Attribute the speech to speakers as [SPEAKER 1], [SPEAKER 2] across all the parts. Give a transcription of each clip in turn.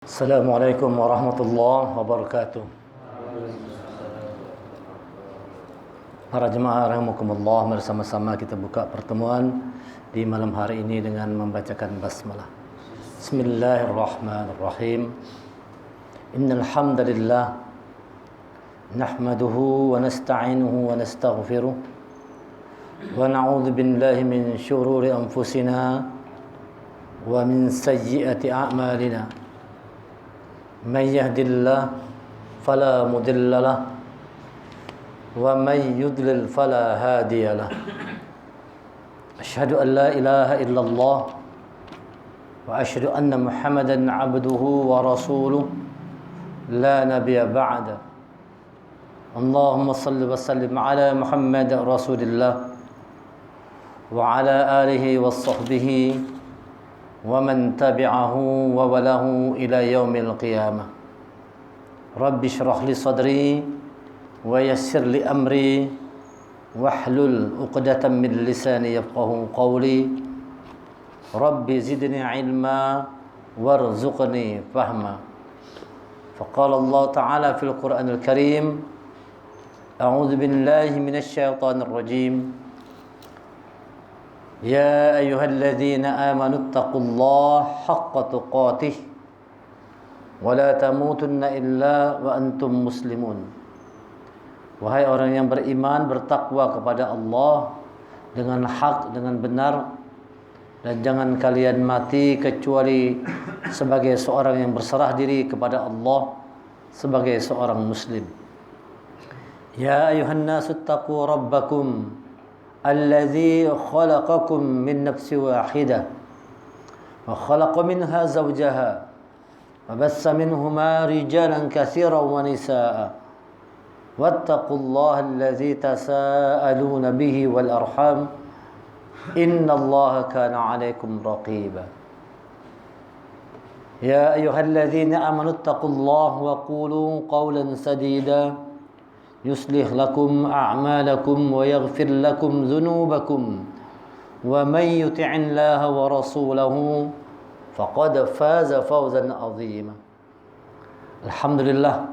[SPEAKER 1] Assalamualaikum warahmatullahi wabarakatuh. Para jemaah rahimakumullah, bersama-sama kita buka pertemuan di malam hari ini dengan membacakan basmalah. Bismillahirrahmanirrahim. Innal hamdalillah nahmaduhu wa nasta'inuhu wa nastaghfiruh wa na'udzu billahi min shururi anfusina wa min sayyiati a'malina. من يهد الله فلا مضل له ومن يضلل فلا هادي له أشهد أن لا إله إلا الله وأشهد أن محمدا عبده ورسوله لا نبي بعده اللهم صل وسلم على محمد رسول الله وعلى آله وصحبه ومن تبعه ووله إلى يوم القيامة رب اشرح لي صدري ويسر لي أمري واحلل عقدة من لساني يفقه قولي رب زدني علما وارزقني فهما فقال الله تعالى في القرآن الكريم أعوذ بالله من الشيطان الرجيم يا أيها الذين آمنوا اتقوا الله حق تقاته ولا تموتن إلا وأنتم مسلمون. Wahai orang yang beriman, bertakwa kepada Allah dengan hak, dengan benar, dan jangan kalian mati kecuali sebagai seorang yang berserah diri kepada Allah, sebagai seorang muslim. Ya ayuhan nasu attaqu rabbakum الذي خلقكم من نفس واحدة وخلق منها زوجها وبث منهما رجالا كثيرا ونساء واتقوا الله الذي تساءلون به والأرحام إن الله كان عليكم رقيبا يا أيها الذين آمنوا اتقوا الله وقولوا قولا سديدا يصلح لكم أعمالكم ويغفر لكم ذنوبكم ومن يطع الله ورسوله فقد فاز فوزا عظيما. Alhamdulillah,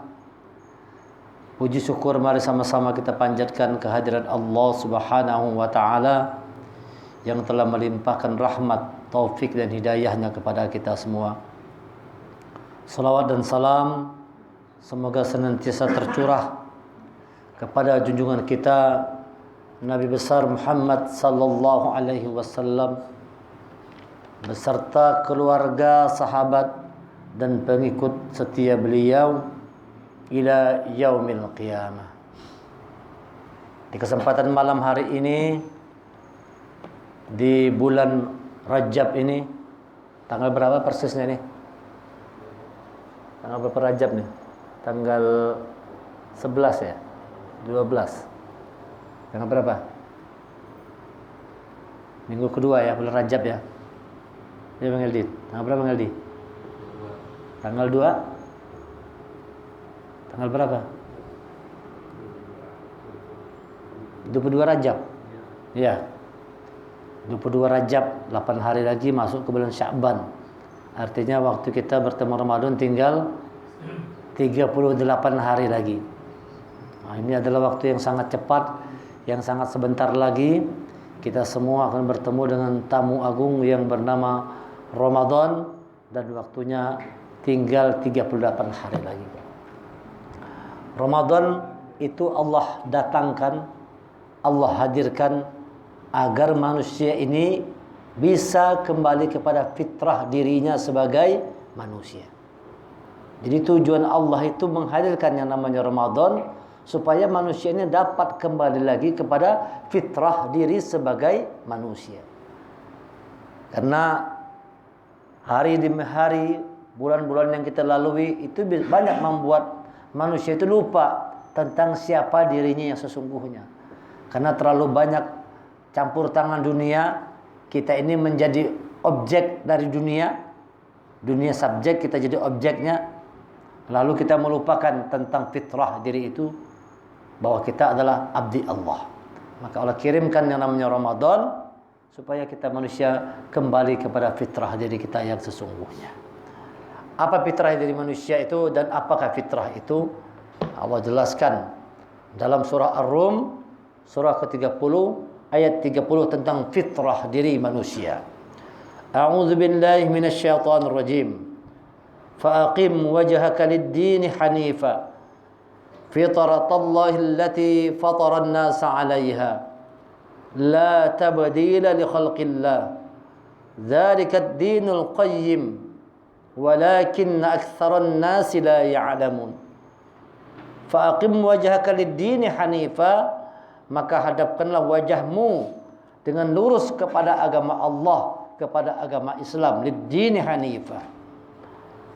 [SPEAKER 1] puji syukur mari sama-sama kita panjatkan kehadirat Allah Subhanahu wa taala yang telah melimpahkan rahmat, taufik dan hidayahnya kepada kita semua. Salawat dan salam semoga senantiasa tercurah kepada junjungan kita Nabi besar Muhammad sallallahu alaihi wasallam beserta keluarga, sahabat dan pengikut setia beliau ila yaumil qiyamah. Di kesempatan malam hari ini di bulan Rajab ini, tanggal berapa persisnya nih? Tanggal berapa Rajab nih? Tanggal 11 ya? 12. Tanggal berapa? Minggu kedua ya, bulan Rajab ya. Ya Bang Eldi. Tanggal berapa Bang Eldi? Tanggal 2. Tanggal berapa? 22 Rajab. Ya. 22 Rajab, 8 hari lagi masuk ke bulan Sya'ban. Artinya waktu kita bertemu Ramadan tinggal 38 hari lagi. Nah, ini adalah waktu yang sangat cepat, yang sangat sebentar lagi kita semua akan bertemu dengan tamu agung yang bernama Ramadan dan waktunya tinggal 38 hari lagi. Ramadan itu Allah datangkan, Allah hadirkan agar manusia ini bisa kembali kepada fitrah dirinya sebagai manusia. Jadi tujuan Allah itu menghadirkan yang namanya Ramadan supaya manusia ini dapat kembali lagi kepada fitrah diri sebagai manusia. Karena hari demi hari, bulan-bulan yang kita lalui itu banyak membuat manusia itu lupa tentang siapa dirinya yang sesungguhnya. Karena terlalu banyak campur tangan dunia, kita ini menjadi objek dari dunia. Dunia subjek, kita jadi objeknya. Lalu kita melupakan tentang fitrah diri itu, bahwa kita adalah abdi Allah. Maka Allah kirimkan yang namanya Ramadan supaya kita manusia kembali kepada fitrah diri kita yang sesungguhnya. Apa fitrah dari manusia itu dan apakah fitrah itu? Allah jelaskan dalam surah Ar-Rum surah ke-30 ayat 30 tentang fitrah diri manusia. A'udzu billahi minasyaitonir rajim. Fa'aqim wajhaka lid-din hanifa fitratallahi allati fatara an-nasa 'alayha la tabdila li khalqillah dzalika ad-dinul qayyim walakin aktsaran nasi la ya'lamun. Fa'aqim wajhaka lid-din hanifa, maka hadapkanlah wajahmu dengan lurus kepada agama Allah, kepada agama Islam, lid-din hanifa.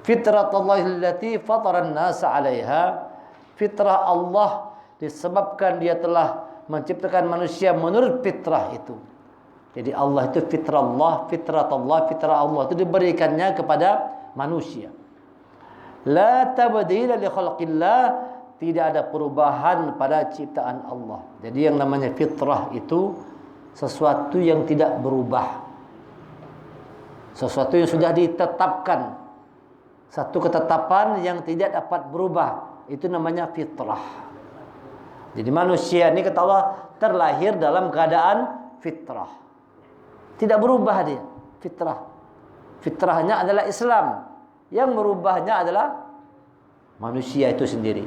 [SPEAKER 1] Fitratallahi allati fatara an-nasa 'alaiha, fitrah Allah disebabkan dia telah menciptakan manusia menurut fitrah itu. Jadi Allah itu fitrah Allah, fitrah Allah itu diberikannya kepada manusia. La tabdila li khalqillah, tidak ada perubahan pada ciptaan Allah. Jadi yang namanya fitrah itu sesuatu yang tidak berubah. Sesuatu yang sudah ditetapkan. Satu ketetapan yang tidak dapat berubah. Itu namanya fitrah. Jadi manusia ini kata Allah terlahir dalam keadaan fitrah. Tidak berubah dia, fitrah. Fitrahnya adalah Islam. Yang merubahnya adalah manusia itu sendiri,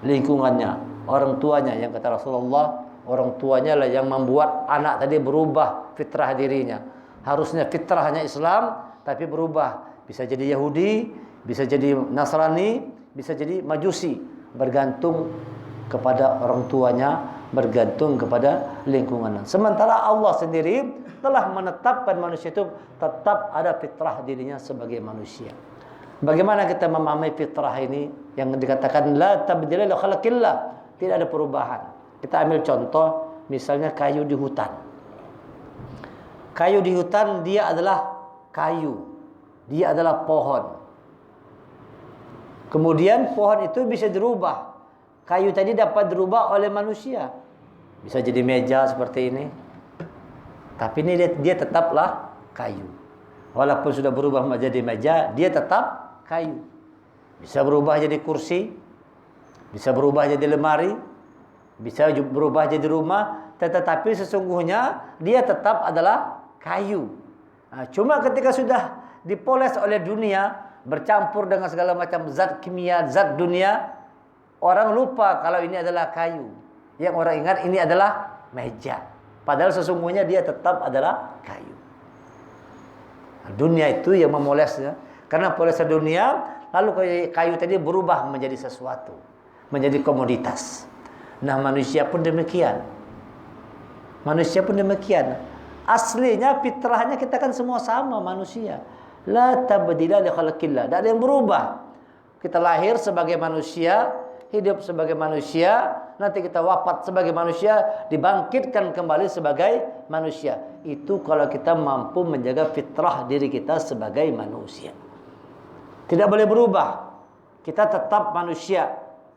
[SPEAKER 1] lingkungannya, orang tuanya. Yang kata Rasulullah, orang tuanya lah yang membuat anak tadi berubah fitrah dirinya. Harusnya fitrahnya Islam, tapi berubah. Bisa jadi Yahudi, bisa jadi Nasrani, bisa jadi Majusi. Bergantung kepada orang tuanya, bergantung kepada lingkungan. Sementara Allah sendiri telah menetapkan manusia itu tetap ada fitrah dirinya sebagai manusia. Bagaimana kita memahami fitrah ini yang dikatakan la tabdila li khalqillah, tidak ada perubahan. Kita ambil contoh misalnya kayu di hutan. Kayu di hutan dia adalah kayu. Dia adalah pohon. Kemudian pohon itu bisa dirubah. Kayu tadi dapat dirubah oleh manusia. Bisa jadi meja seperti ini. Tapi ini dia tetaplah kayu. Walaupun sudah berubah menjadi meja, dia tetap kayu. Bisa berubah jadi kursi, bisa berubah jadi lemari, bisa berubah jadi rumah, tetapi sesungguhnya dia tetap adalah kayu. Nah, cuma ketika sudah dipoles oleh dunia, bercampur dengan segala macam zat kimia, zat dunia, orang lupa kalau ini adalah kayu. Yang orang ingat ini adalah meja. Padahal sesungguhnya dia tetap adalah kayu. Dunia itu yang memolesnya. Karena polesan dunia, lalu kayu tadi berubah menjadi sesuatu. Menjadi komoditas. Nah manusia pun demikian. Manusia pun demikian. Aslinya, fitrahnya kita kan semua sama manusia. La tabdila li khalqillah. Tidak ada yang berubah. Kita lahir sebagai manusia, hidup sebagai manusia, nanti kita wafat sebagai manusia, dibangkitkan kembali sebagai manusia. Itu kalau kita mampu menjaga fitrah diri kita sebagai manusia. Tidak boleh berubah. Kita tetap manusia,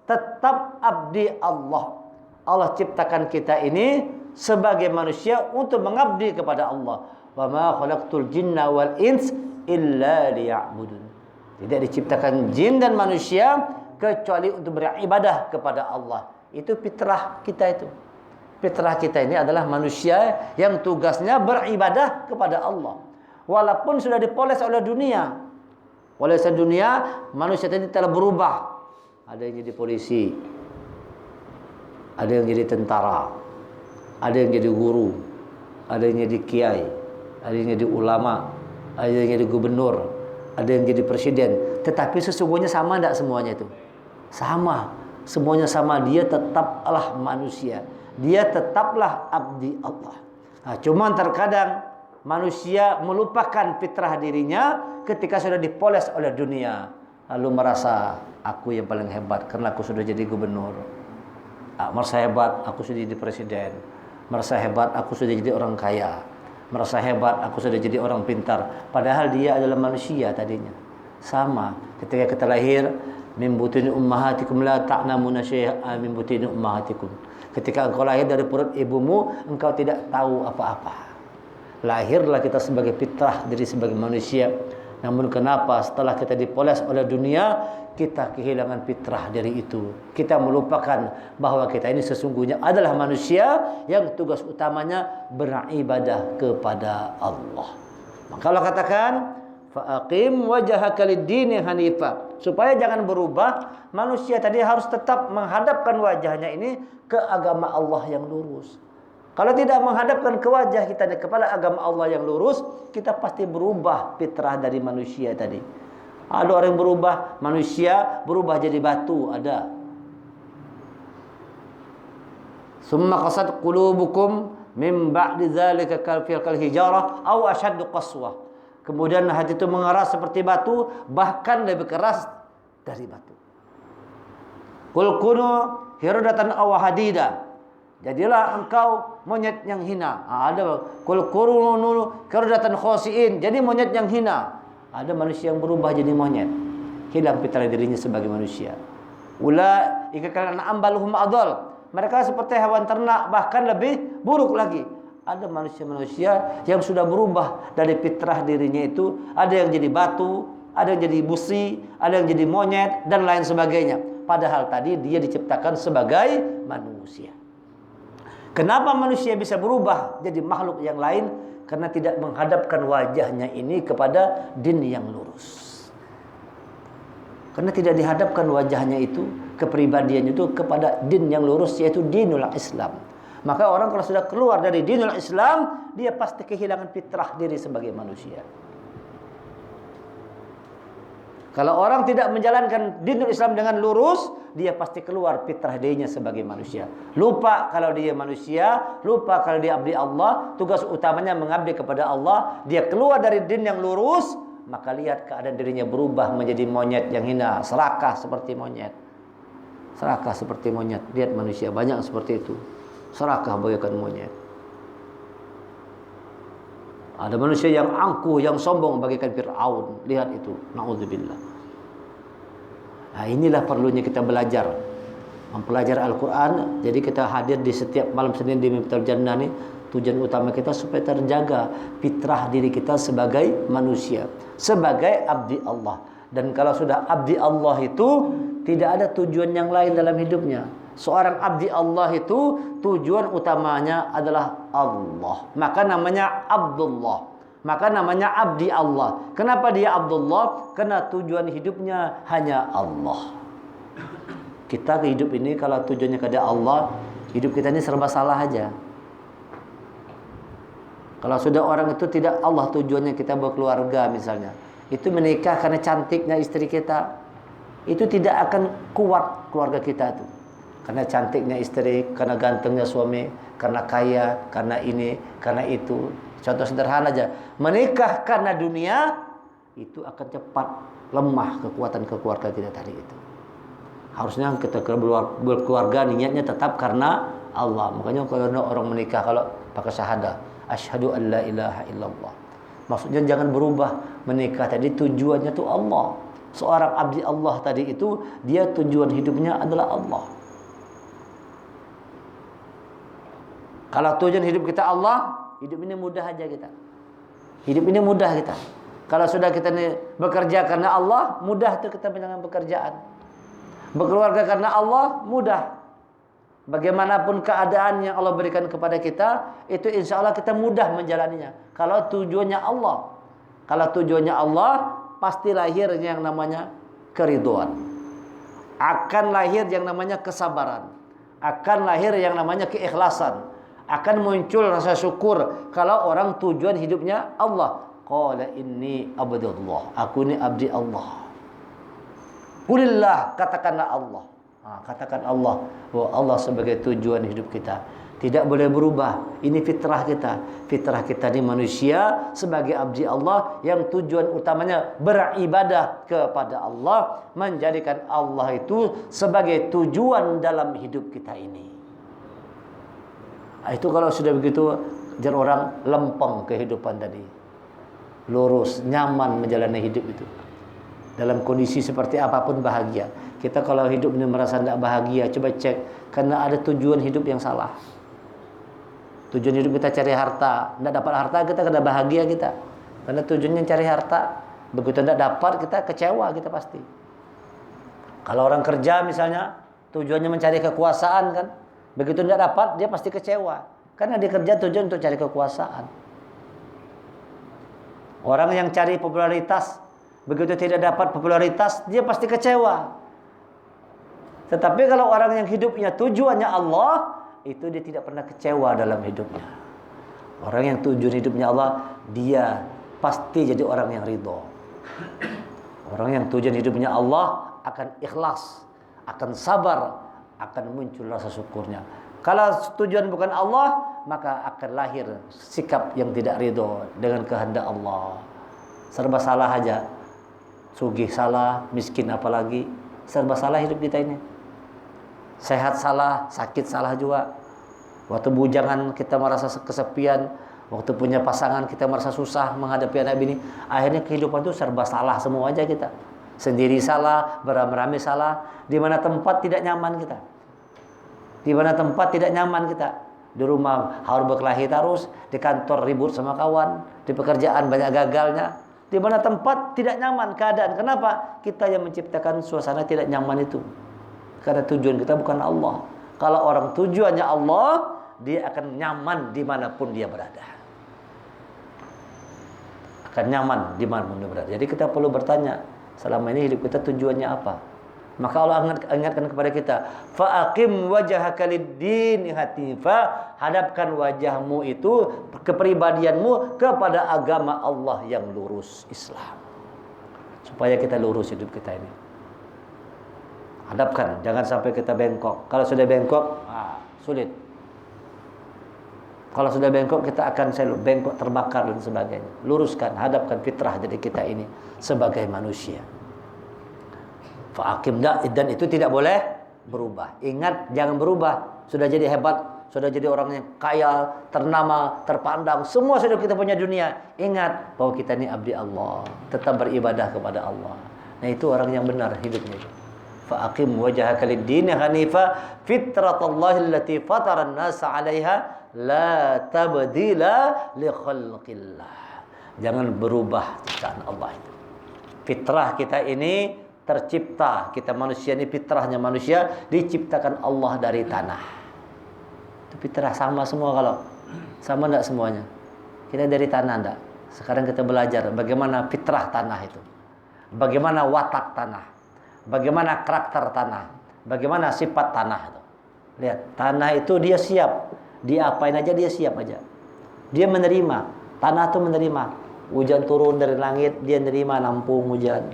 [SPEAKER 1] tetap abdi Allah. Allah ciptakan kita ini sebagai manusia untuk mengabdi kepada Allah. Wa ma khalaqtul jinna wal ins illa liya'budun. Tidak diciptakan jin dan manusia kecuali untuk beribadah kepada Allah. Itu fitrah kita itu. Fitrah kita ini adalah manusia yang tugasnya beribadah kepada Allah. Walaupun sudah dipoles oleh dunia. Oleh dunia, manusia tadi telah berubah. Ada yang jadi polisi, ada yang jadi tentara, ada yang jadi guru, ada yang jadi kiai, ada yang jadi ulama, ada yang jadi gubernur, ada yang jadi presiden. Tetapi sesungguhnya sama tidak semuanya itu? Sama, semuanya sama. Dia tetaplah manusia, dia tetaplah abdi Allah. Nah, cuman terkadang manusia melupakan fitrah dirinya ketika sudah dipoles oleh dunia, lalu merasa aku yang paling hebat karena aku sudah jadi gubernur, merasa hebat aku sudah jadi presiden, merasa hebat aku sudah jadi orang kaya, merasa hebat aku sudah jadi orang pintar. Padahal dia adalah manusia tadinya. Sama ketika kita lahir, min butuni ummahatikum la ta'lamuna syai'an min butuni ummahatikum. Ketika engkau lahir dari perut ibumu, engkau tidak tahu apa-apa. Lahirlah kita sebagai fitrah, jadi sebagai manusia. Namun kenapa setelah kita dipoles oleh dunia, kita kehilangan fitrah dari itu. Kita melupakan bahwa kita ini sesungguhnya adalah manusia yang tugas utamanya beribadah kepada Allah. Maka Allah katakan, fa'aqim wajhaka lid-dini hanifa. Supaya jangan berubah, manusia tadi harus tetap menghadapkan wajahnya ini ke agama Allah yang lurus. Kalau tidak menghadapkan ke wajah kita kepada agama Allah yang lurus, kita pasti berubah fitrah dari manusia tadi. Ada orang yang berubah, manusia berubah jadi batu, ada. Summa qasat qulubukum min ba'di dzalika kal hijarah aw ashaddu qaswah. Kemudian hati itu mengeras seperti batu, bahkan lebih keras dari batu. Qul kunu hirdatan aw hadida. Jadilah engkau monyet yang hina. Ada qul kunu hirdatan khasiin. Jadi monyet yang hina. Ada manusia yang berubah jadi monyet. Hilang fitrah dirinya sebagai manusia. Ulaika kal an'am baluhum adall. Mereka seperti hewan ternak, bahkan lebih buruk lagi. Ada manusia-manusia yang sudah berubah dari fitrah dirinya itu. Ada yang jadi batu, ada yang jadi busi, ada yang jadi monyet, dan lain sebagainya. Padahal tadi dia diciptakan sebagai manusia. Kenapa manusia bisa berubah jadi makhluk yang lain? Karena tidak menghadapkan wajahnya ini kepada din yang lurus. Karena tidak dihadapkan wajahnya itu, kepribadiannya itu kepada din yang lurus, yaitu dinul Islam. Maka orang kalau sudah keluar dari dinul Islam, dia pasti kehilangan fitrah diri sebagai manusia. Kalau orang tidak menjalankan dinul Islam dengan lurus, dia pasti keluar fitrah dirinya sebagai manusia. Lupa kalau dia manusia, lupa kalau dia abdi Allah, tugas utamanya mengabdi kepada Allah. Dia keluar dari din yang lurus, maka lihat keadaan dirinya berubah menjadi monyet yang hina, serakah seperti monyet. Serakah seperti monyet. Lihat manusia banyak seperti itu. Serakah bagaikan monyet. Ada manusia yang angkuh, yang sombong bagaikan Fir'aun. Lihat itu. Na'udzubillah. Nah, inilah perlunya kita belajar. Mempelajari Al-Quran. Jadi kita hadir di setiap malam Senin di Miftaul Jannah ini. Tujuan utama kita supaya terjaga fitrah diri kita sebagai manusia. Sebagai abdi Allah. Dan kalau sudah abdi Allah itu, tidak ada tujuan yang lain dalam hidupnya. Seorang abdi Allah itu tujuan utamanya adalah Allah. Maka namanya Abdullah. Maka namanya abdi Allah. Kenapa dia Abdullah? Karena tujuan hidupnya hanya Allah. Kita hidup ini kalau tujuannya kepada Allah, hidup kita ini serba salah aja. Kalau sudah orang itu tidak Allah tujuannya kita berkeluarga misalnya, itu menikah karena cantiknya istri kita, itu tidak akan kuat keluarga kita itu. Karena cantiknya istri, karena gantengnya suami, karena kaya, karena ini, karena itu. Contoh sederhana aja, menikah karena dunia, itu akan cepat lemah kekuatan keluarga kita tadi itu. Harusnya kita berkeluarga niatnya tetap karena Allah. Makanya kalau orang menikah kalau pakai syahadah, asyhadu an la ilaha illallah. Maksudnya jangan berubah, menikah tadi tujuannya tuh Allah. Seorang abdi Allah tadi itu, dia tujuan hidupnya adalah Allah. Kalau tujuan hidup kita Allah, hidup ini mudah aja kita. Hidup ini mudah kita. Kalau sudah kita ini bekerja karena Allah, mudah tuh kita menjalankan pekerjaan. Berkeluarga karena Allah, mudah. Bagaimanapun keadaan yang Allah berikan kepada kita, itu insya Allah kita mudah menjalaninya. Kalau tujuannya Allah. Kalau tujuannya Allah, pasti lahir yang namanya keridhaan. Akan lahir yang namanya kesabaran. Akan lahir yang namanya keikhlasan. Akan muncul rasa syukur kalau orang tujuan hidupnya Allah. Qala inni abdullah. Aku ini abdi Allah. Qulillah, katakanlah Allah. Katakan Allah bahwa Allah sebagai tujuan hidup kita. Tidak boleh berubah. Ini fitrah kita. Fitrah kita ini manusia sebagai abdi Allah yang tujuan utamanya beribadah kepada Allah, menjadikan Allah itu sebagai tujuan dalam hidup kita ini. Itu kalau sudah begitu, jar orang lempeng kehidupan tadi. Lurus, nyaman menjalani hidup itu. Dalam kondisi seperti apapun bahagia. Kita kalau hidup ini merasa tidak bahagia, coba cek. Karena ada tujuan hidup yang salah. Tujuan hidup kita cari harta. Tidak dapat harta, kita kena bahagia kita. Karena tujuannya cari harta. Begitu tidak dapat, kita kecewa, kita pasti. Kalau orang kerja misalnya, tujuannya mencari kekuasaan kan. Begitu tidak dapat, dia pasti kecewa. Karena dia kerja tujuan untuk cari kekuasaan. Orang yang cari popularitas, begitu tidak dapat popularitas, dia pasti kecewa. Tetapi kalau orang yang hidupnya tujuannya Allah, itu dia tidak pernah kecewa dalam hidupnya. Orang yang tujuan hidupnya Allah, dia pasti jadi orang yang ridho. Orang yang tujuan hidupnya Allah akan ikhlas, akan sabar, akan muncul rasa syukurnya. Kalau tujuan bukan Allah, maka akan lahir sikap yang tidak ridho dengan kehendak Allah. Serba salah aja. Sugih salah, miskin apalagi. Serba salah hidup kita ini. Sehat salah, sakit salah juga. Waktu bujangan kita merasa kesepian, waktu punya pasangan kita merasa susah menghadapi anak bini. Akhirnya kehidupan itu serba salah semua aja kita. Sendiri salah, beramai-ramai salah. Di mana tempat tidak nyaman kita. Di mana tempat tidak nyaman kita. Di rumah harus berkelahi terus, di kantor ribut sama kawan, di pekerjaan banyak gagalnya. Di mana tempat tidak nyaman keadaan. Kenapa? Kita yang menciptakan suasana tidak nyaman itu. Karena tujuan kita bukan Allah. Kalau orang tujuannya Allah, dia akan nyaman dimanapun dia berada. Akan nyaman dimanapun dia berada. Jadi kita perlu bertanya, selama ini hidup kita tujuannya apa? Maka Allah ingatkan kepada kita, fa'aqim wajhaka lid-din hanifa, hadapkan wajahmu itu, kepribadianmu kepada agama Allah yang lurus, Islam. Supaya kita lurus hidup kita ini. Hadapkan, jangan sampai kita bengkok. Kalau sudah bengkok, sulit. Kalau sudah bengkok, kita akan selalu bengkok, terbakar dan sebagainya. Luruskan, hadapkan fitrah diri kita ini sebagai manusia. Fa'akim, dan itu tidak boleh berubah. Ingat, jangan berubah. Sudah jadi hebat, sudah jadi orang yang kaya, ternama, terpandang, semua sudah kita punya dunia. Ingat bahwa kita ini abdi Allah, tetap beribadah kepada Allah. Nah, itu orang yang benar hidupnya. Fa'aqim wajhaka lid-din hanifa fitratallahi allati fatara an-nasa 'alaiha la tabdila li khalqillah. Jangan berubah ciptaan Allah itu. Fitrah kita ini tercipta, kita manusia ini fitrahnya manusia diciptakan Allah dari tanah. Itu fitrah sama semua. Kalau sama enggak semuanya? Kita dari tanah enggak? Sekarang kita belajar bagaimana fitrah tanah itu. Bagaimana watak tanah. Bagaimana karakter tanah, bagaimana sifat tanah itu. Lihat, tanah itu dia siap, dia apain aja dia siap aja. Dia menerima, tanah itu menerima. Hujan turun dari langit, dia menerima nampung hujan.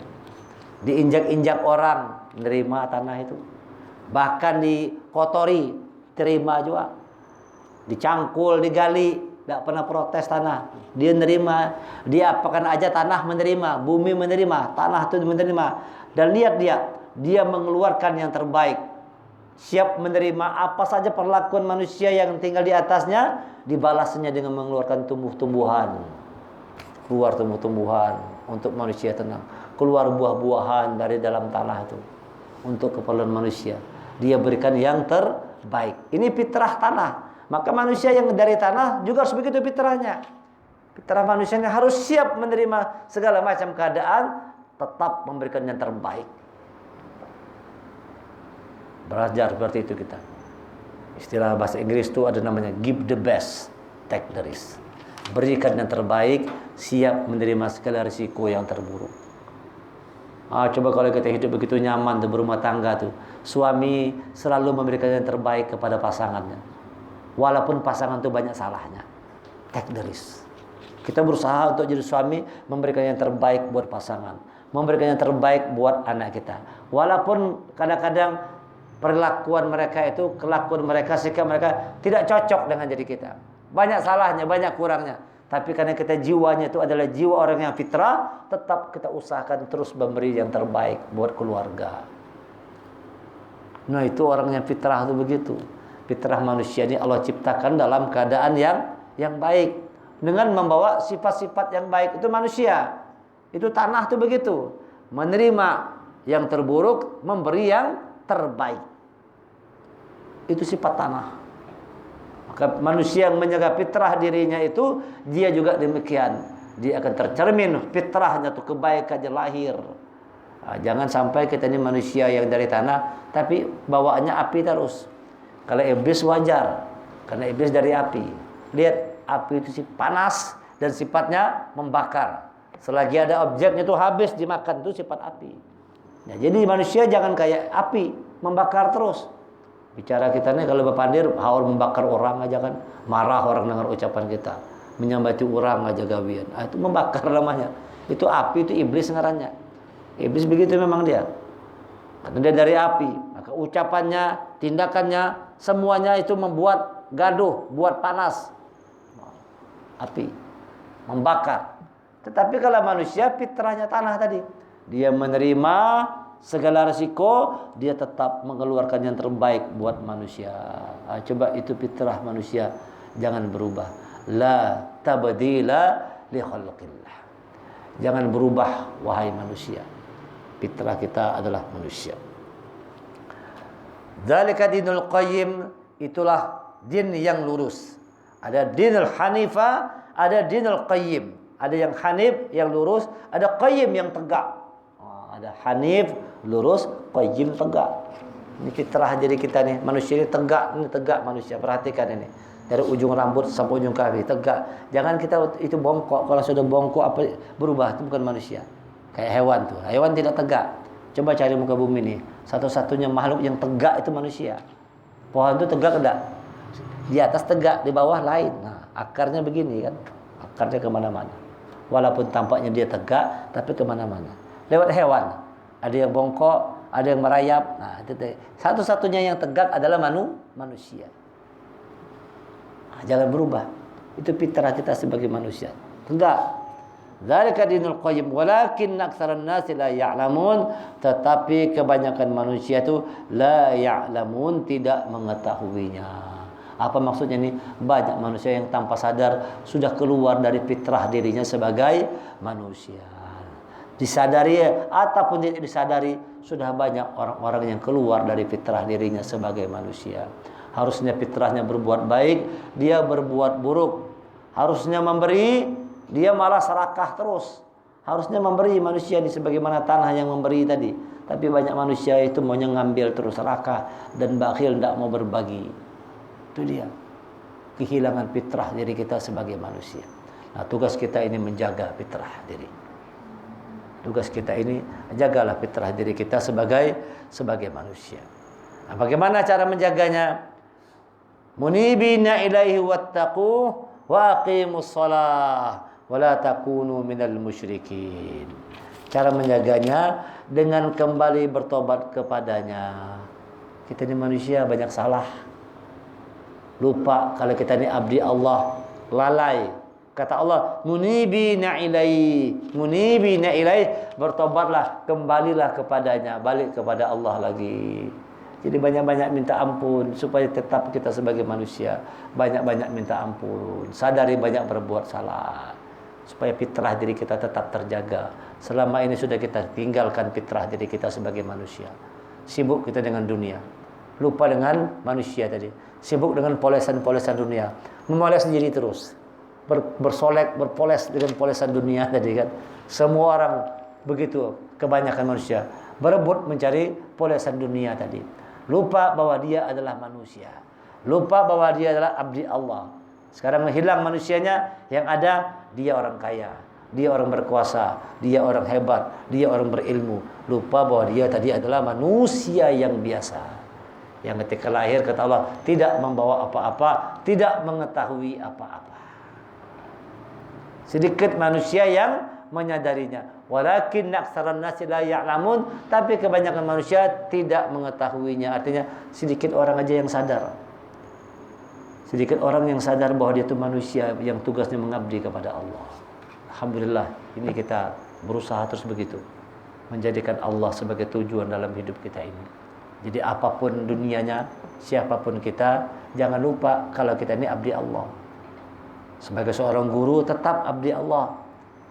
[SPEAKER 1] Diinjak-injak orang, menerima tanah itu. Bahkan dikotori, terima juga. Dicangkul, digali, tidak pernah protes tanah. Dia menerima, dia apakan aja tanah menerima, bumi menerima, tanah itu menerima. Dan lihat dia mengeluarkan yang terbaik. Siap menerima apa saja perlakuan manusia yang tinggal di atasnya, dibalasnya dengan mengeluarkan tumbuh-tumbuhan. Keluar tumbuh-tumbuhan untuk manusia tenang. Keluar buah-buahan dari dalam tanah itu untuk keperluan manusia. Dia berikan yang terbaik. Ini fitrah tanah. Maka manusia yang dari tanah juga harus begitu fitrahnya. Fitrah manusianya harus siap menerima segala macam keadaan, tetap memberikan yang terbaik. Belajar seperti itu kita. Istilah bahasa Inggris itu ada namanya give the best, take the risk. Berikan yang terbaik, siap menerima segala risiko yang terburuk. Coba kalau kita hidup begitu nyaman tuh berumah tangga tuh, suami selalu memberikan yang terbaik kepada pasangannya, walaupun pasangan itu banyak salahnya. Take the risk. Kita berusaha untuk jadi suami, memberikan yang terbaik buat pasangan, memberikan yang terbaik buat anak kita. Walaupun kadang-kadang perilakuan mereka itu, kelakuan mereka, sikap mereka tidak cocok dengan diri kita. Banyak salahnya, banyak kurangnya. Tapi karena kita jiwanya itu adalah jiwa orang yang fitrah, tetap kita usahakan terus memberi yang terbaik buat keluarga. Nah, itu orang yang fitrah itu begitu. Fitrah manusia ini Allah ciptakan dalam keadaan yang baik. Dengan membawa sifat-sifat yang baik. Itu manusia. Itu tanah itu begitu. Menerima yang terburuk, memberi yang terbaik. Itu sifat tanah. Maka manusia yang menjaga fitrah dirinya itu, dia juga demikian. dia akan tercermin fitrahnya tuh kebaikannya lahir. Jangan sampai kita ini manusia yang dari tanah tapi bawaannya api terus. Kalau iblis wajar karena iblis dari api. Lihat api itu panas dan sifatnya membakar. Selagi ada objeknya itu habis dimakan, itu sifat api. Nah, jadi manusia jangan kayak api membakar terus. Bicara kita nih kalau berpandir haur membakar orang aja kan, marah orang dengar ucapan kita, menyambati orang aja gawian. Itu membakar namanya. Itu api, itu iblis ngarannya. Iblis begitu memang dia. Karena dia dari api, maka ucapannya, tindakannya semuanya itu membuat gaduh, buat panas. Api membakar. Tetapi kalau manusia fitrahnya tanah tadi, dia menerima segala resiko, dia tetap mengeluarkan yang terbaik buat manusia. Coba itu fitrah manusia, jangan berubah. La tabdila li khalqillah. Jangan berubah wahai manusia. Fitrah kita adalah manusia. Dzalika dinul qayyim, itulah din yang lurus. Ada dinul hanifa, ada dinul qayyim. Ada yang hanif, yang lurus, ada qayyim yang tegak. Ada hanif, lurus, qayyim tegak. Ini fitrah jadi kita nih, manusia ini tegak manusia. Perhatikan ini. Dari ujung rambut sampai ujung kaki tegak. Jangan kita itu bongkok. Kalau sudah bongkok apa berubah, itu bukan manusia. Kayak hewan tuh. Hewan tidak tegak. Coba cari muka bumi nih. Satu-satunya makhluk yang tegak itu manusia. Pohon itu tegak enggak? Di atas tegak, di bawah lain. Nah, akarnya begini kan. Akarnya kemana-mana. Walaupun tampaknya dia tegak, tapi kemana-mana. Lewat hewan. Ada yang bongkok, ada yang merayap. Nah, satu-satunya yang tegak adalah manusia. Nah, jangan berubah. Itu fitrah kita sebagai manusia. Tegak. Dzalika dinul qayyim walakin aktsaran nasi la ya'lamun, tetapi kebanyakan manusia itu la ya'lamun, tidak mengetahuinya. Apa maksudnya ini? Banyak manusia yang tanpa sadar sudah keluar dari fitrah dirinya sebagai manusia. Disadari ataupun tidak disadari, sudah banyak orang-orang yang keluar dari fitrah dirinya sebagai manusia. Harusnya fitrahnya berbuat baik, dia berbuat buruk. Harusnya memberi, dia malah serakah terus. Harusnya memberi manusia ini sebagaimana tanah yang memberi tadi. Tapi banyak manusia itu maunya ngambil terus, serakah dan bakhil, tidak mau berbagi. Itu dia kehilangan fitrah diri kita sebagai manusia. Nah, tugas kita ini menjaga fitrah diri. Tugas kita ini jagalah fitrah diri kita sebagai manusia. Nah, bagaimana cara menjaganya? Munibina ilaihi wattaqu wa aqimus shalah wa la takunu minal musyrikin. Cara menjaganya dengan kembali bertobat kepadanya. Kita ini manusia banyak salah. Lupa kalau kita ini abdi Allah, lalai. Kata Allah, munibina ilai, bertobatlah, kembalilah kepadanya, balik kepada Allah lagi. Jadi banyak-banyak minta ampun supaya tetap kita sebagai manusia, banyak-banyak minta ampun, sadari banyak berbuat salah supaya fitrah diri kita tetap terjaga. Selama ini sudah kita tinggalkan fitrah diri kita sebagai manusia. Sibuk kita dengan dunia, lupa dengan manusia tadi. Sibuk dengan polesan-polesan dunia, memoles diri terus, berpoles dengan polesan dunia tadi kan. Semua orang begitu, kebanyakan manusia berebut mencari polesan dunia tadi. Lupa bahwa dia adalah manusia, lupa bahwa dia adalah abdi Allah. Sekarang hilang manusianya, yang ada dia orang kaya, dia orang berkuasa, dia orang hebat, dia orang berilmu. Lupa bahwa dia tadi adalah manusia yang biasa, yang ketika lahir kata Allah tidak membawa apa-apa, tidak mengetahui apa-apa. Sedikit manusia yang menyadarinya. Walakin aktsaran nasi la ya'lamun, tapi kebanyakan manusia tidak mengetahuinya. Artinya sedikit orang aja yang sadar. Sedikit orang yang sadar bahwa dia itu manusia yang tugasnya mengabdi kepada Allah. Alhamdulillah, ini kita berusaha terus begitu, menjadikan Allah sebagai tujuan dalam hidup kita ini. Jadi apapun dunianya, siapapun kita, jangan lupa kalau kita ini abdi Allah. Sebagai seorang guru tetap abdi Allah.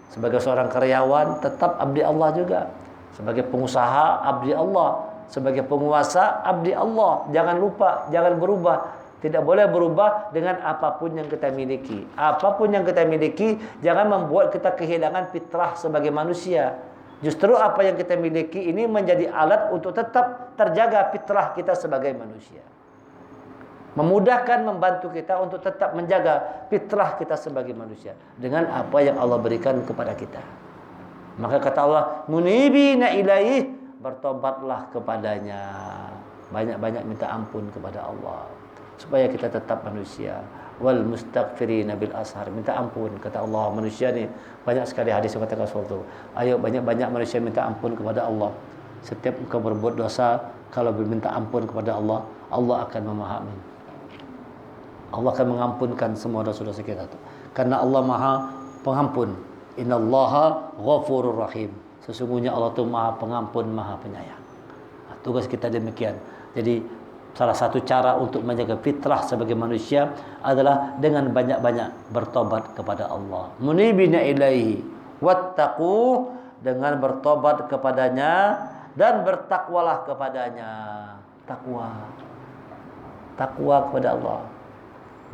[SPEAKER 1] Sebagai seorang karyawan tetap abdi Allah juga. Sebagai pengusaha abdi Allah. Sebagai penguasa abdi Allah. Jangan lupa, jangan berubah. Tidak boleh berubah dengan apapun yang kita miliki. Apapun yang kita miliki, jangan membuat kita kehilangan fitrah sebagai manusia. Justru apa yang kita miliki ini menjadi alat untuk tetap terjaga fitrah kita sebagai manusia. Memudahkan, membantu kita untuk tetap menjaga fitrah kita sebagai manusia dengan apa yang Allah berikan kepada kita. Maka kata Allah, munibina ilaih, bertobatlah kepadanya. Banyak-banyak minta ampun kepada Allah supaya kita tetap manusia. Wal mustaghfirina bil ashar, minta ampun. Kata Allah, manusia ni banyak sekali hadis yang katakan sesuatu. Ayo banyak-banyak manusia minta ampun kepada Allah. Setiap engkau berbuat dosa, kalau berminta ampun kepada Allah, Allah akan memahami. Allah akan mengampunkan semua dosa-dosa kita itu. Karena Allah Maha Pengampun. Innallaha ghafurur rahim. Sesungguhnya Allah itu Maha Pengampun, Maha Penyayang. Nah, tugas kita demikian. Jadi salah satu cara untuk menjaga fitrah sebagai manusia adalah dengan banyak-banyak bertobat kepada Allah. Munibina ilaihi wattaqu, dengan bertobat kepadanya dan bertakwalah kepadanya. Takwa kepada Allah.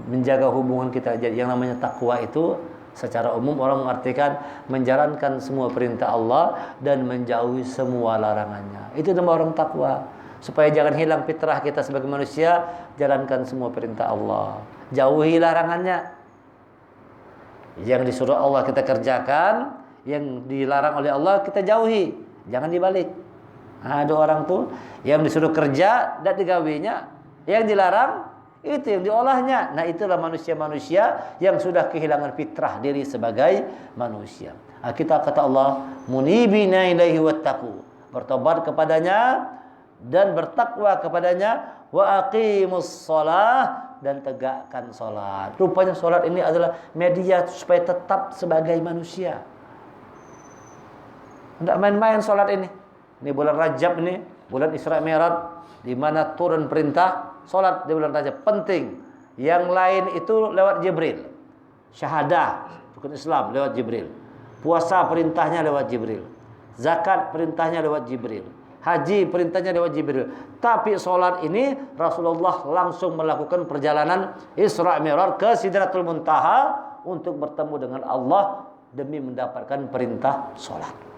[SPEAKER 1] Menjaga hubungan kita. Jadi yang namanya takwa itu secara umum orang mengartikan menjalankan semua perintah Allah dan menjauhi semua larangannya. Itu nama orang takwa. Supaya jangan hilang fitrah kita sebagai manusia, jalankan semua perintah Allah, jauhi larangannya. Yang disuruh Allah kita kerjakan, yang dilarang oleh Allah kita jauhi, jangan dibalik. Nah, ada orang tuh yang disuruh kerja dan digawinya, yang dilarang itu yang diolahnya. Nah, itulah manusia-manusia yang sudah kehilangan fitrah diri sebagai manusia. Nah, kita kata Allah, munibina ilaihi wattaqu, bertobat kepadanya dan bertakwa kepadanya, wa aqimus shalah, dan tegakkan salat. Rupanya salat ini adalah media supaya tetap sebagai manusia. Tidak main-main salat ini. Ini bulan Rajab ini, bulan Isra Mi'raj, di mana turun perintah salat di bulan Rajab penting. Yang lain itu lewat Jibril. Syahadah rukun Islam lewat Jibril. Puasa perintahnya lewat Jibril. Zakat perintahnya lewat Jibril. Haji perintahnya lewat Jibril. Tapi solat ini Rasulullah langsung melakukan perjalanan Isra Mi'raj ke Sidratul Muntaha untuk bertemu dengan Allah demi mendapatkan perintah solat.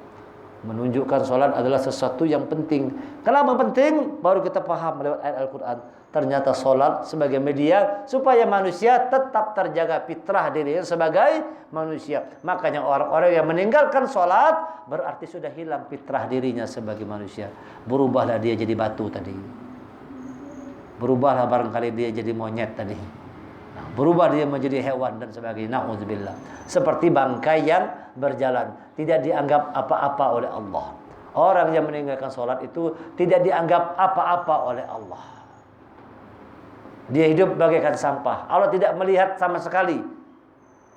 [SPEAKER 1] Menunjukkan solat adalah sesuatu yang penting. Kenapa penting? Baru kita paham lewat ayat Al-Quran. Ternyata solat sebagai media supaya manusia tetap terjaga fitrah dirinya sebagai manusia. Makanya orang-orang yang meninggalkan solat berarti sudah hilang fitrah dirinya sebagai manusia. Berubahlah dia jadi batu tadi. Berubahlah barangkali dia jadi monyet tadi. Nah, berubah dia menjadi hewan dan sebagainya. Na'udzubillah. Seperti bangkai yang berjalan, tidak dianggap apa-apa oleh Allah. Orang yang meninggalkan solat itu tidak dianggap apa-apa oleh Allah. Dia hidup bagaikan sampah. Allah tidak melihat sama sekali.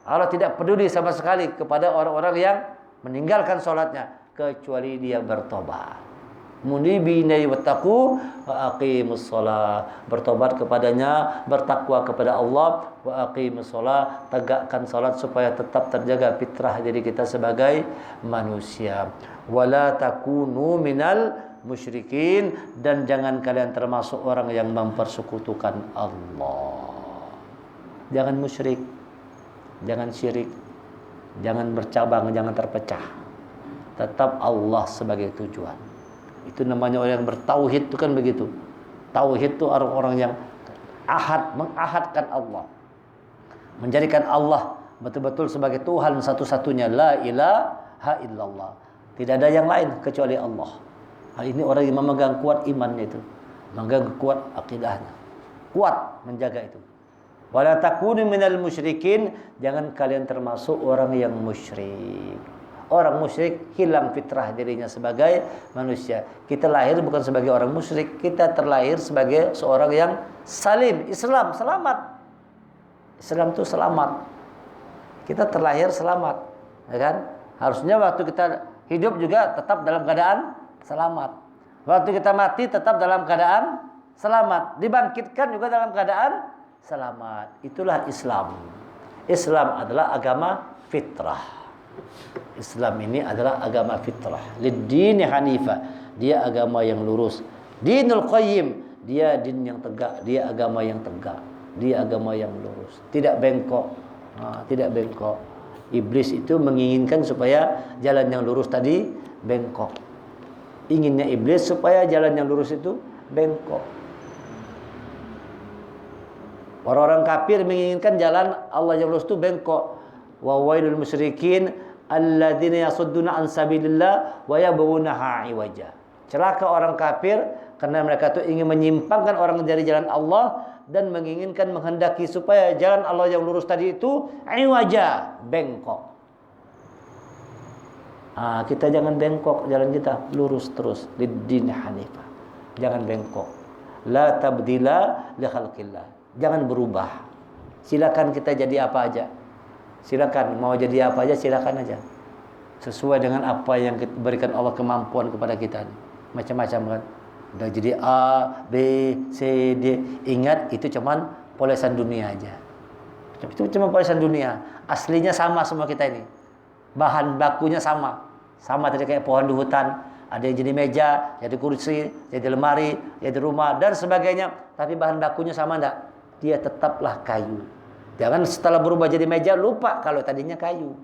[SPEAKER 1] Allah tidak peduli sama sekali kepada orang-orang yang meninggalkan solatnya, kecuali dia bertobat. Munibina wattaqu wa aqimus shalah, bertobat kepadanya, bertakwa kepada Allah, wa aqimus shalah, tegakkan salat supaya tetap terjaga fitrah diri kita sebagai manusia. Wala takunu minal musyrikin, dan jangan kalian termasuk orang yang mempersekutukan Allah. Jangan musyrik, jangan syirik, jangan bercabang, jangan terpecah. Tetap Allah sebagai tujuan. Itu namanya orang yang bertauhid, itu kan begitu. Tauhid itu orang-orang yang mengahadkan Allah, menjadikan Allah betul-betul sebagai Tuhan satu-satunya. La ilaha illallah, tidak ada yang lain kecuali Allah. Ini orang yang memegang kuat imannya itu, memegang kuat akidahnya, kuat menjaga itu. Wala takunu minal musyrikin, jangan kalian termasuk orang yang musyrik. Orang musyrik hilang fitrah dirinya sebagai manusia. Kita lahir bukan sebagai orang musyrik, kita terlahir sebagai seorang yang salim. Islam selamat. Islam itu selamat. Kita terlahir selamat, ya kan? Harusnya waktu kita hidup juga tetap dalam keadaan selamat. Waktu kita mati tetap dalam keadaan selamat. Dibangkitkan juga dalam keadaan selamat. Itulah Islam. Islam adalah agama fitrah. Islam ini adalah agama fitrah. Lid-dini hanifah, dia agama yang lurus. Dinul qayyim, dia din yang tegak, dia agama yang tegak. di agama yang lurus, tidak bengkok. Tidak bengkok. Iblis itu menginginkan supaya jalan yang lurus tadi bengkok. Inginnya iblis supaya jalan yang lurus itu bengkok. Orang-orang kafir menginginkan jalan Allah yang lurus itu bengkok. Wa wailul musyrikin alladzina yasudduna an sabilillah wa yabghunaha iwaja. Celaka orang kafir karena mereka itu ingin menyimpangkan orang dari jalan Allah dan menginginkan menghendaki supaya jalan Allah yang lurus tadi itu iwaja, bengkok. Kita jangan bengkok, jalan kita lurus terus lid-din hanifah. Jangan bengkok. La tabdila li khalqillah. Jangan berubah. Silakan kita jadi apa aja. Silakan mau jadi apa aja, silakan aja. Sesuai dengan apa yang berikan Allah kemampuan kepada kita. Macam-macam kan. Udah jadi A, B, C, D. Ingat itu cuman polesan dunia aja. Itu cuma polesan dunia. Aslinya sama semua kita ini. Bahan bakunya sama. Sama tadi kayak pohon di hutan. Ada yang jadi meja, jadi kursi, jadi lemari, jadi rumah dan sebagainya. Tapi bahan bakunya sama enggak? Dia tetaplah kayu. Jangan setelah berubah jadi meja lupa kalau tadinya kayu.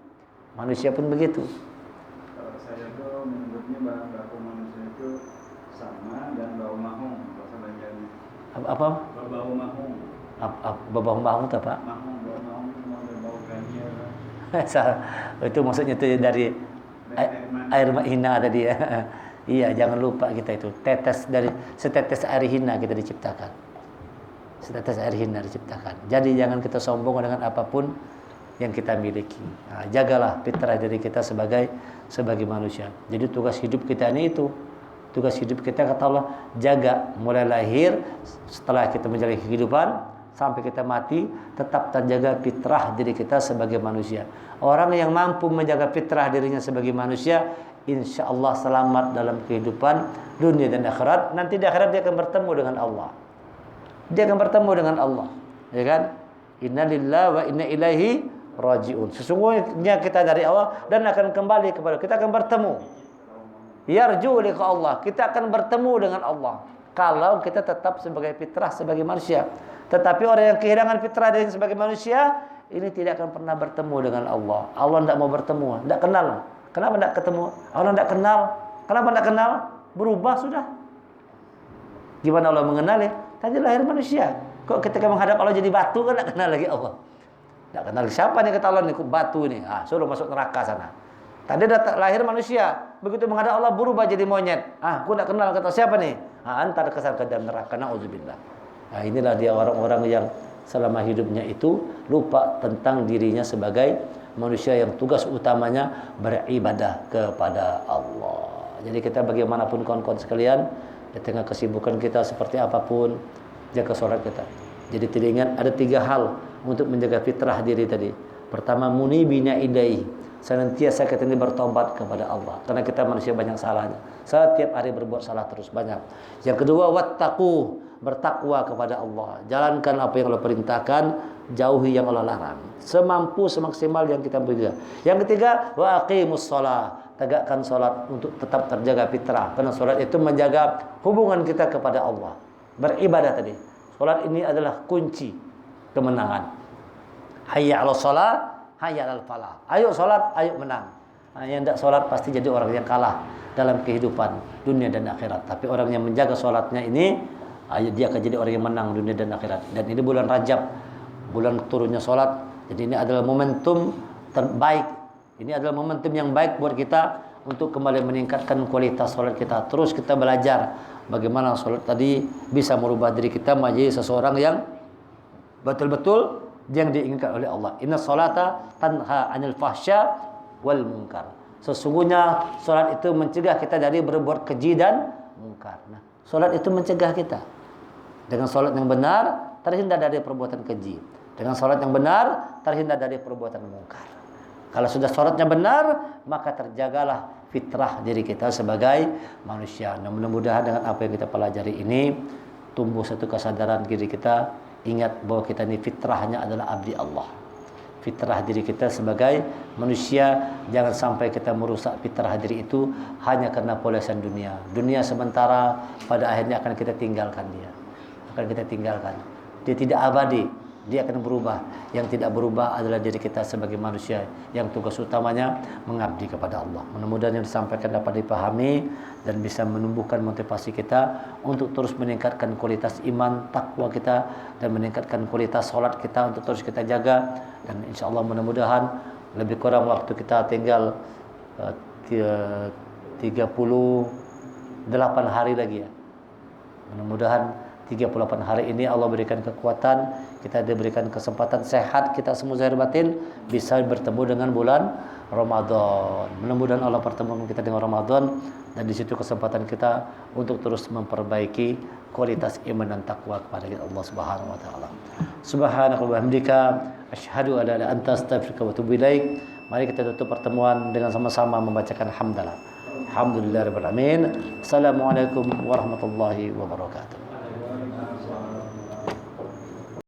[SPEAKER 1] Manusia pun begitu.
[SPEAKER 2] Kalau saya tuh menyebutnya bahan baku manusia itu sama dan bau mahung bahasa Banjarnya.
[SPEAKER 1] Apa?
[SPEAKER 2] Bau mahung.
[SPEAKER 1] Bau mahung itu apa?
[SPEAKER 2] Mahung, bau mahung itu mau ada bau ganjil.
[SPEAKER 1] Itu maksudnya itu dari air hina tadi ya. Iya, jangan lupa kita itu setetes air hina kita diciptakan. Setetes air hina diciptakan. Jadi jangan kita sombong dengan apapun yang kita miliki. Jagalah fitrah diri kita sebagai manusia. Jadi tugas hidup kita ini itu. Tugas hidup kita kata Allah jaga mulai lahir setelah kita menjalani kehidupan sampai kita mati tetap terjaga fitrah diri kita sebagai manusia. Orang yang mampu menjaga fitrah dirinya sebagai manusia, insya Allah selamat dalam kehidupan dunia dan akhirat. Nanti di akhirat dia akan bertemu dengan Allah. Dia akan bertemu dengan Allah, ya kan? Inna lillahi wa inna ilaihi rajiun. Sesungguhnya kita dari Allah dan akan kembali kepada kita akan bertemu. Yarju liqa Allah. Kita akan bertemu dengan Allah kalau kita tetap sebagai fitrah sebagai manusia. Tetapi orang yang kehilangan fitrah dan sebagai manusia ini tidak akan pernah bertemu dengan Allah. Allah tidak mau bertemu, tidak kenal. Kenapa tidak ketemu? Allah tidak kenal. Kenapa tidak kenal? Berubah sudah. Gimana Allah mengenali? Tadi lahir manusia. Kok ketika menghadap Allah jadi batu kan tidak kenal lagi Allah. Tidak kenal siapa nih kata Allah nih batu ini. Suruh masuk neraka sana. Tadi lahir manusia, begitu menghadap Allah berubah jadi monyet. Aku tidak kenal kata siapa nih? Antar kesan ke dalam neraka. Nauzubillah. Inilah dia orang-orang yang selama hidupnya itu lupa tentang dirinya sebagai manusia yang tugas utamanya beribadah kepada Allah. Jadi kita bagaimanapun kawan-kawan sekalian, di tengah kesibukan kita seperti apapun, jaga sholat kita. Jadi tidak ingat ada 3 hal untuk menjaga fitrah diri tadi. Pertama, munibina ilaihi, senantiasa kita ini bertobat kepada Allah karena kita manusia banyak salahnya. Setiap hari berbuat salah terus banyak. Yang kedua, wattaqu, bertakwa kepada Allah. Jalankan apa yang Allah perintahkan, jauhi yang Allah larang. Semampu semaksimal yang kita bisa. Yang ketiga, wa aqimus shalah, tegakkan salat untuk tetap terjaga fitrah. Karena salat itu menjaga hubungan kita kepada Allah. Beribadah tadi. Salat ini adalah kunci kemenangan. Hayya 'alas shalah, hayya 'alal falah. Ayo salat, ayo menang. Yang tidak salat pasti jadi orang yang kalah dalam kehidupan dunia dan akhirat. Tapi orang yang menjaga salatnya ini, dia akan jadi orang yang menang dunia dan akhirat. Dan ini bulan Rajab, bulan turunnya salat. Jadi ini adalah momentum terbaik. Ini adalah momentum yang baik buat kita untuk kembali meningkatkan kualitas salat kita. Terus kita belajar bagaimana salat tadi bisa merubah diri kita menjadi seseorang yang betul-betul yang diinginkan oleh Allah. Inna salata tanha 'anil fahsya wal munkar. Sesungguhnya salat itu mencegah kita dari berbuat keji dan munkar. Nah, salat itu mencegah kita. Dengan salat yang benar terhindar dari perbuatan keji. Dengan salat yang benar terhindar dari perbuatan munkar. Kalau sudah salatnya benar, maka terjagalah fitrah diri kita sebagai manusia. Nah, mudah-mudahan dengan apa yang kita pelajari ini tumbuh satu kesadaran diri kita. Ingat bahwa kita ini fitrahnya adalah abdi Allah. Fitrah diri kita sebagai manusia, jangan sampai kita merusak fitrah diri itu hanya karena polesan dunia. Dunia sementara, pada akhirnya akan kita tinggalkan dia. Akan kita tinggalkan. Dia tidak abadi. dia akan berubah. Yang tidak berubah adalah diri kita sebagai manusia yang tugas utamanya mengabdi kepada Allah. Mudah-mudahan yang disampaikan dapat dipahami dan bisa menumbuhkan motivasi kita untuk terus meningkatkan kualitas iman, takwa kita, dan meningkatkan kualitas salat kita untuk terus kita jaga. Dan insyaallah mudah-mudahan lebih kurang waktu kita tinggal 38 hari lagi ya. Mudah-mudahan 38 hari ini Allah berikan kekuatan, kita diberikan kesempatan sehat, kita semua zahir batin bisa bertemu dengan bulan Ramadan. Mudah-mudahan Allah pertemukan kita dengan Ramadan, dan di situ kesempatan kita untuk terus memperbaiki kualitas iman dan takwa kepada Allah Subhanahu wa taala. Subhanaka wa bihamdika asyhadu an la ilaha illa anta astaghfiruka wa atubu ilaik. Mari kita tutup pertemuan dengan sama-sama membacakan hamdalah. Alhamdulillahirabbil alamin. Assalamualaikum warahmatullahi wabarakatuh.